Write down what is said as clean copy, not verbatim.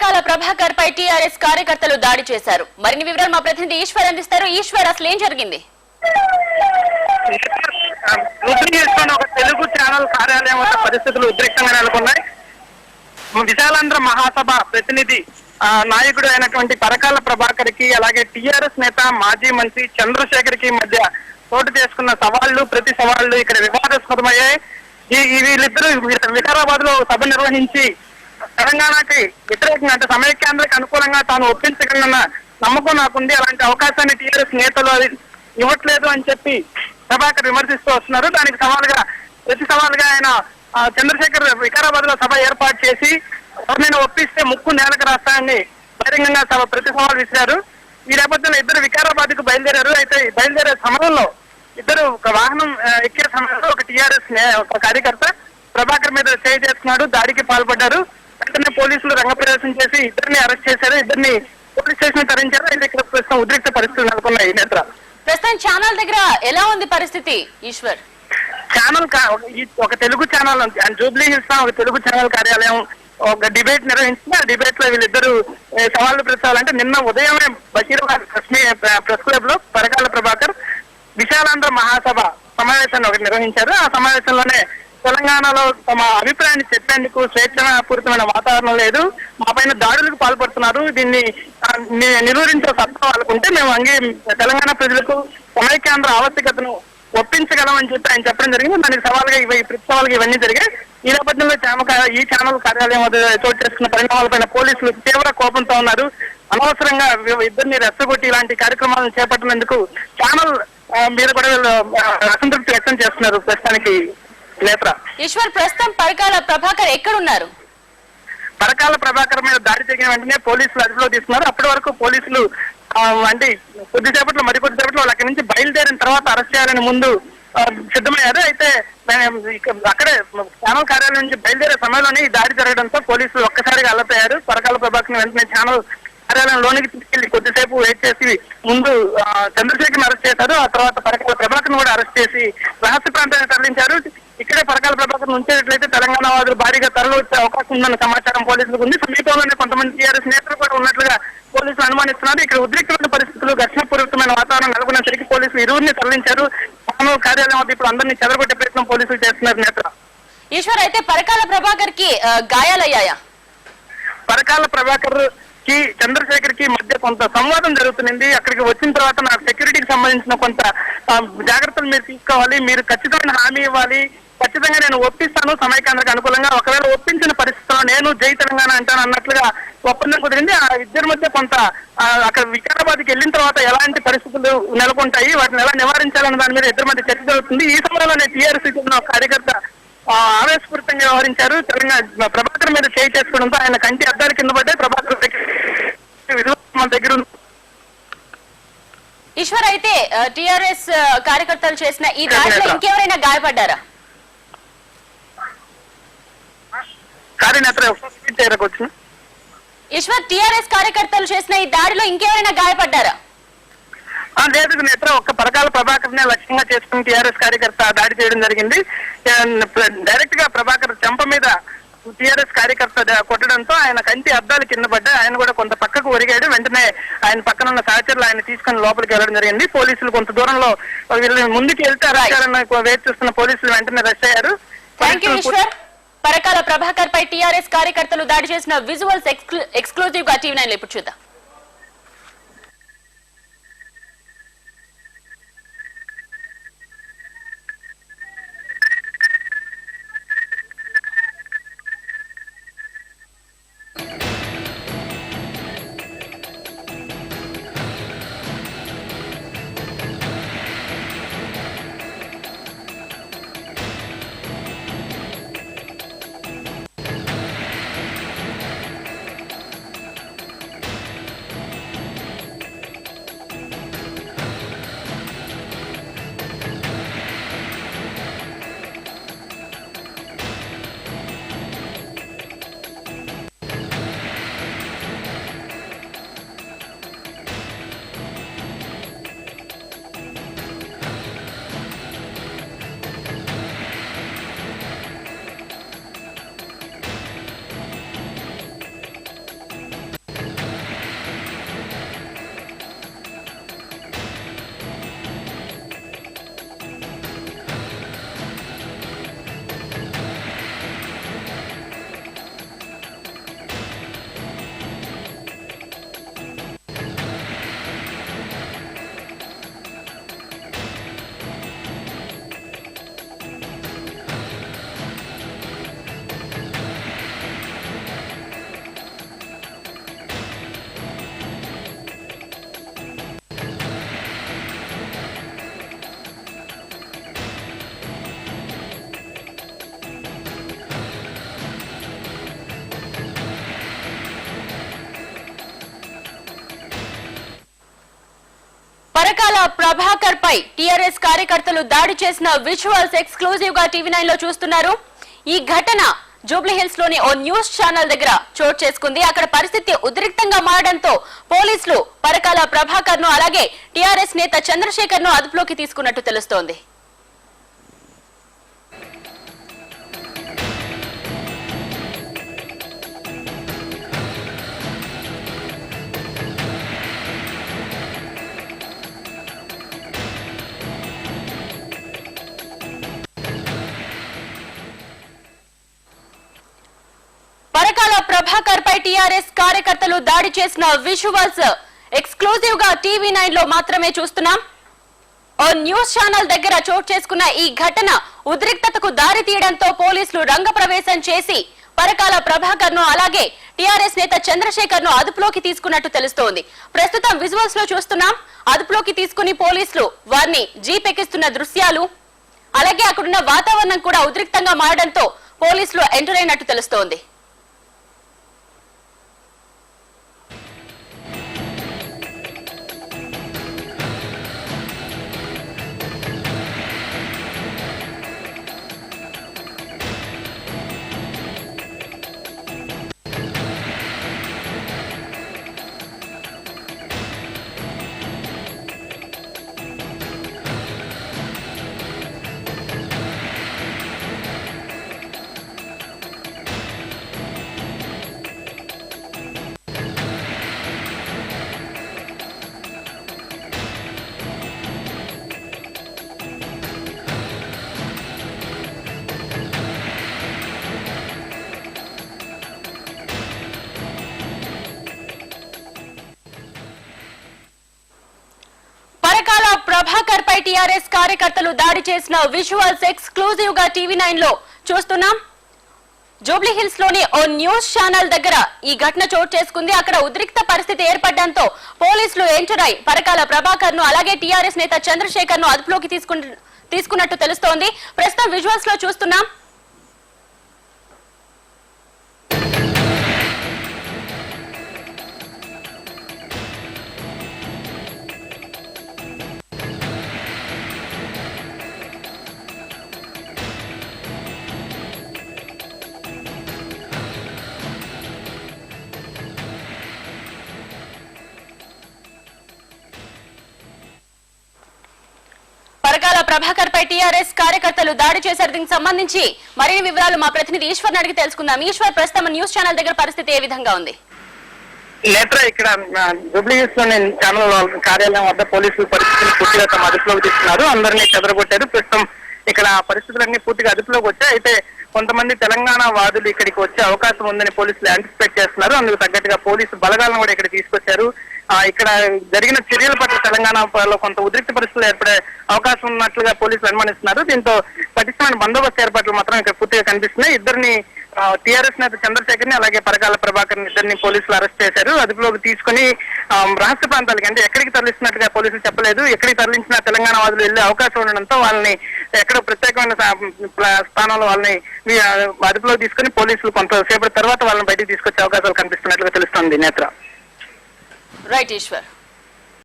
పరకాల ప్రభాకర్ పై TRS కార్యకర్తలు దాడి చేశారు. మరిన్ని వివరాలు మా ప్రతినిధి ఈశ్వర్ అందిస్తారు. ఈశ్వర్, అసలు ఏం జరిగింది? ఒక తెలుగు ఛానల్ కార్యాలయం వద్ద పరిస్థితులు ఉద్రిక్తంగా నెలకొన్నాయి. విశాలాంధ్ర మహాసభ ప్రతినిధి నాయకుడు అయినటువంటి పరకాల ప్రభాకర్ కి, అలాగే టీఆర్ఎస్ నేత మాజీ మంత్రి చంద్రశేఖర్ కి మధ్య చోటు చేసుకున్న ప్రతి సవాళ్లు ఇక్కడ వివాదాస్పదమయ్యాయి. వీళ్ళిద్దరూ వికారాబాద్ లో సభ నిర్వహించి తెలంగాణకి వ్యతిరేకంగా, అంటే సమైక్యాంధ్రకి అనుకూలంగా తాను ఒప్పించగలన్న నమ్మకం నాకుంది, అలాంటి అవకాశాన్ని టీఆర్ఎస్ నేతలు ఇవ్వట్లేదు అని చెప్పి ప్రభాకర్ విమర్శిస్తూ వస్తున్నారు. దానికి ప్రతి సవాలుగా ఆయన చంద్రశేఖర్ వికారాబాద్ లో సభ ఏర్పాటు చేసి ఎవరినైనా ఒప్పిస్తే ముక్కు నేలకు రాస్తానని బహిరంగంగా ప్రతి సవాల్ విసిరారు. ఈ నేపథ్యంలో ఇద్దరు వికారాబాద్ కు బయలుదేరారు. అయితే బయలుదేరే సమయంలో ఇద్దరు ఒక వాహనం ఎక్కే సమయంలో ఒక టీఆర్ఎస్ ఒక కార్యకర్త ప్రభాకర్ మీద చేయి చేసుకున్నాడు, దాడికి పాల్పడ్డారు. వెంటనే పోలీసులు రంగప్రవేశం చేసి ఇద్దరిని అరెస్ట్ చేశారు, ఇద్దరిని పోలీస్ స్టేషన్ తరలించారు. అయితే ఇక్కడ ప్రస్తుతం ఉద్రిక్త పరిస్థితులు నెలకొన్నాయి. నేత్ర, ప్రస్తుతం ఛానల్ దగ్గర ఎలా ఉంది పరిస్థితి? ఈశ్వర్, ఛానల్ ఒక తెలుగు ఛానల్ జూబ్లీ హిల్స్ ఒక తెలుగు ఛానల్ కార్యాలయం ఒక డిబేట్ నిర్వహించిన డిబేట్ లో వీళ్ళిద్దరు సవాళ్లు ప్రస్తావాలంటే నిన్న ఉదయమే బషీరాబాద్ ప్రెస్ క్లబ్ లో పరకాల ప్రభాకర్ విశాలాంధ్ర మహాసభ సమావేశాన్ని ఒకటి నిర్వహించారు. ఆ సమావేశంలోనే తెలంగాణలో తమ అభిప్రాయాన్ని చెప్పేందుకు స్వేచ్ఛాపూరితమైన వాతావరణం లేదు, మా పైన దాడులకు పాల్పడుతున్నారు, దీన్ని నిరూపించే సత్తా వాళ్ళకుంటే మేము తెలంగాణ ప్రజలకు సమైక్యాంధ్ర ఆవశ్యకతను ఒప్పించగలమని చెప్పి ఆయన చెప్పడం జరిగింది. దానికి సవాల్గా ప్రతి సవాల్గా ఇవన్నీ జరిగాయి. ఈ నేపథ్యంలో ఈ ఛానల్ కార్యాలయం వద్ద చోటు చేసుకున్న పరిణామాలపైన పోలీసులు తీవ్ర కోపంతో ఉన్నారు. అనవసరంగా ఇద్దరిని రెచ్చగొట్టి ఇలాంటి కార్యక్రమాలను చేపట్టినందుకు ఛానల్ మీద కూడా అసంతృప్తి వ్యక్తం చేస్తున్నారు. ప్రస్తుతానికి నేత్ర. ఈశ్వర్, ప్రస్తుతం పరకాల ప్రభాకర్ ఎక్కడున్నారు? పరకాల ప్రభాకర్ మీద దాడి జరిగిన వెంటనే పోలీసులు అదుపులో తీసుకున్నారు. అప్పటి వరకు పోలీసులు అంటే మరికొద్దిసేపట్లో వాళ్ళు అక్కడి నుంచి బయలుదేరిన తర్వాత అరెస్ట్ చేయాలని ముందు సిద్ధమయ్యారు. అయితే అక్కడే ఛానల్ కార్యాలయం నుంచి బయలుదేరే సమయంలోనే ఈ దాడి జరగడంతో పోలీసులు ఒక్కసారిగా అలర్ట్ పరకాల ప్రభాకర్ వెంటనే ఛానల్ కార్యాలయంలోనికి తీసుకెళ్లి కొద్దిసేపు వెయిట్ చేసి ముందు చంద్రశేఖర్ అరెస్ట్ చేశారు. ఆ తర్వాత పరకాల ప్రభాకర్ కూడా అరెస్ట్ చేసి రహస్య ప్రాంతానికి తరలించారు. ఇక్కడే పరకాల ప్రభాకర్ ఉంచేటట్లయితే తెలంగాణ వాదులు భారీగా తరలి వచ్చే అవకాశం ఉందన్న సమాచారం పోలీసులకు ఉంది. సమీపంలోనే కొంతమంది టీఆర్ఎస్ నేతలు కూడా ఉన్నట్లుగా పోలీసులు అనుమానిస్తున్నారు. ఇక్కడ ఉద్రిక్తమైన పరిస్థితులు, ఘర్షణపూరితమైన వాతావరణం నెలకొనేసరికి పోలీసులు ఇరువురిని తరలించారు. కార్యాలయం వద్ద ఇప్పుడు అందరినీ చెదరగొట్టే ప్రయత్నం పోలీసులు చేస్తున్నారు. నేత ఈశ్వర్, అయితే పరకాల ప్రభాకర్ కి గాయాలయ్యాయా? పరకాల ప్రభాకర్ కి చంద్రశేఖర్ కి మధ్య కొంత సంవాదం జరుగుతుంది. అక్కడికి వచ్చిన తర్వాత నాకు సెక్యూరిటీకి సంబంధించిన కొంత జాగ్రత్తలు మీరు తీసుకోవాలి, మీరు ఖచ్చితమైన హామీ ఇవ్వాలి, ఖచ్చితంగా నేను ఒప్పిస్తాను సమైక్యాంధ్రకు అనుకూలంగా, ఒకవేళ ఒప్పించిన పరిస్థితుల్లో నేను జై తెలంగాణ అంటాను అన్నట్లుగా ఒప్పందం కుదిరింది. ఆ ఇద్దరి మధ్య కొంత అక్కడ వికారాబాద్కి వెళ్ళిన తర్వాత ఎలాంటి పరిస్థితులు నెలకొంటాయి, వాటిని ఎలా నివారించాలన్న దాని మీద ఇద్దరి మధ్య చర్చ జరుగుతుంది. ఈ సమయంలోనే టీఆర్ఎస్ కార్యకర్త ఆవేశపూరితంగా వ్యవహరించారు. తెలంగాణ ప్రభాకర్ మీద చేయి చేసుకోవడంతో ఆయన కంటి అద్దాలు కింద పడ్డాయి. ప్రభాకర్ మన దగ్గర ఈశ్వర్, అయితే టీఆర్ఎస్ కార్యకర్తలు చేసిన ఈ దాడిలో ఇంకెవరైనా గాయపడ్డారా? ఈశ్వర్, టీఆర్ఎస్ కార్యకర్తలు చేసిన ఈ దాడిలో ఇంకెవరైనా గాయపడ్డారా? లేదు నేత్ర, ఒక్క పరకాల ప్రభాకర్ నే లక్ష్యంగా చేసుకుని టీఆర్ఎస్ కార్యకర్త దాడి చేయడం జరిగింది. డైరెక్ట్ గా ప్రభాకర్ చెంప మీద టీఆర్ఎస్ కార్యకర్త కొట్టడంతో ఆయన కంటి అద్దాలు కింద పడ్డాయి. ఆయన కూడా కొంత పక్కకు ఒరిగాడు. వెంటనే ఆయన పక్కన ఉన్న సహచరులు ఆయన తీసుకుని లోపలికి వెళ్ళడం జరిగింది. పోలీసులు కొంత దూరంలో వీళ్ళు ముందుకు వెళ్తే అరెస్ట్ వెయిట్ చూస్తున్న పోలీసులు వెంటనే అరెస్ట్ అయ్యారు. పరకాల ప్రభాకర్ పై టీఆర్ఎస్ కార్యకర్తలు దాడి చేసిన విజువల్స్ ఎక్స్క్లూజివ్ గా టీవీ 9 ఇప్పుడు చూద్దాం. పరకాల ప్రభాకర్ పై టీఆర్ఎస్ కార్యకర్తలు దాడి చేసిన విజువల్స్ ఎక్స్క్లూజివ్ గా టీవీ9 లో చూస్తున్నారు. ఈ ఘటన జూబ్లీహిల్స్ లోని ఓ న్యూస్ ఛానల్ దగ్గర చోటు చేసుకుంది. అక్కడ పరిస్థితి ఉద్రిక్తంగా మారడంతో పోలీసులు పరకాల ప్రభాకర్ ను అలాగే టీఆర్ఎస్ నేత చంద్రశేఖర్ ను అదుపులోకి తీసుకున్నట్టు తెలుస్తోంది. పరకాల ప్రభాకర్ పై టీఆర్ఎస్ కార్యకర్తలు దాడి చేసిన విజువల్స్ ఎక్స్క్లూజివ్ గా టీవీ9 లో మాత్రమే చూస్తున్నాం. ఓ న్యూస్ ఛానల్ దగ్గర చోటు చేసుకున్న ఈ ఘటన ఉద్రిక్తతకు దారి తీయడంతో పోలీసులు రంగప్రవేశం చేసి పరకాల ప్రభాకర్ ను అలాగే టీఆర్ఎస్ నేత చంద్రశేఖర్ ను అదుపులోకి తీసుకున్నట్టు తెలుస్తోంది. ప్రస్తుతం విజువల్స్ లో చూస్తున్నాం. అదుపులోకి తీసుకుని పోలీసులు వారిని జీప్ ఎక్కిస్తున్న దృశ్యాలు, అలాగే అక్కడున్న వాతావరణం కూడా ఉద్రిక్తంగా మారడంతో పోలీసులు ఎంటర్ అయినట్టు తెలుస్తోంది. పరకాల ప్రభాకర్ పై టీఆర్ఎస్ కార్యకర్తలు దాడి చేసిన విజువల్స్ ఎక్స్క్లూజివ్ గా టీవీ9 లో చూస్తున్నాం. జూబ్లీహిల్స్ లోని ఓ న్యూస్ ఛానల్ దగ్గర ఈ ఘటన చోటు చేసుకుంది. అక్కడ ఉద్రిక్త పరిస్థితి ఏర్పడడంతో పోలీసులు ఎంటర్ అయి పరకాల ప్రభాకర్ ను అలాగే టీఆర్ఎస్ నేత చంద్రశేఖర్ ను అదుపులోకి తీసుకున్నట్టు తెలుస్తోంది. ప్రస్తుతం విజువల్స్ లో చూస్తున్నాం. పరకాల ప్రభాకర్ పై టీఆర్ఎస్ కార్యకర్తలు దాడి చేశారు. దీనికి సంబంధించి మరిన్ని వివరాలు మా ప్రతినిధి ఈశ్వర్ అడిగి తెలుసుకుందాం. ఈశ్వర్, ప్రస్తుతం న్యూస్ ఛానల్ దగ్గర పరిస్థితి ఏ విధంగా ఉంది? నేత్ర, ఇక్కడ జూబ్లీహిల్స్ లోని ఛానల్ కార్యాలయం వద్ద పోలీసులు పరిస్థితిని పూర్తిగా తమ అదుపులోకి తీసుకున్నారు. అందరినీ చెదరగొట్టారు. ప్రస్తుతం ఇక్కడ పరిస్థితులన్నీ పూర్తిగా అదుపులోకి వచ్చాయి. అయితే కొంతమంది తెలంగాణ వాదులు ఇక్కడికి వచ్చే అవకాశం ఉందని పోలీసులు యాంటిసిపేట్ చేస్తున్నారు. అందుకు తగ్గట్టుగా పోలీసు బలగాలను కూడా ఇక్కడ తీసుకొచ్చారు. ఇక్కడ జరిగిన చర్యల పట్ల తెలంగాణలో కొంత ఉద్రిక్త పరిస్థితులు ఏర్పడే అవకాశం ఉన్నట్లుగా పోలీసులు అనుమానిస్తున్నారు. దీంతో పటిష్టమైన బందోబస్తు ఏర్పాట్లు మాత్రం ఇక్కడ పూర్తిగా కనిపిస్తున్నాయి. ఇద్దరిని టీఆర్ఎస్ నేత చంద్రశేఖర్ ని అలాగే పరకాల ప్రభాకర్ ని ఇద్దరిని పోలీసులు అరెస్ట్ చేశారు. అదుపులోకి తీసుకుని రహస్య ప్రాంతాలకి, అంటే ఎక్కడికి తరలిస్తున్నట్టుగా పోలీసులు చెప్పలేదు. ఎక్కడికి తరలించిన తెలంగాణ వాదులు వెళ్లే అవకాశం ఉండడంతో వాళ్ళని ఎక్కడ ప్రత్యేకమైన స్థానంలో వాళ్ళని అదుపులోకి తీసుకుని పోలీసులు కొంతసేపటి తర్వాత వాళ్ళని బయటికి తీసుకొచ్చే అవకాశాలు కనిపిస్తున్నట్లుగా తెలుస్తోంది. నేత్ర. రైట్ ఈశ్వర్.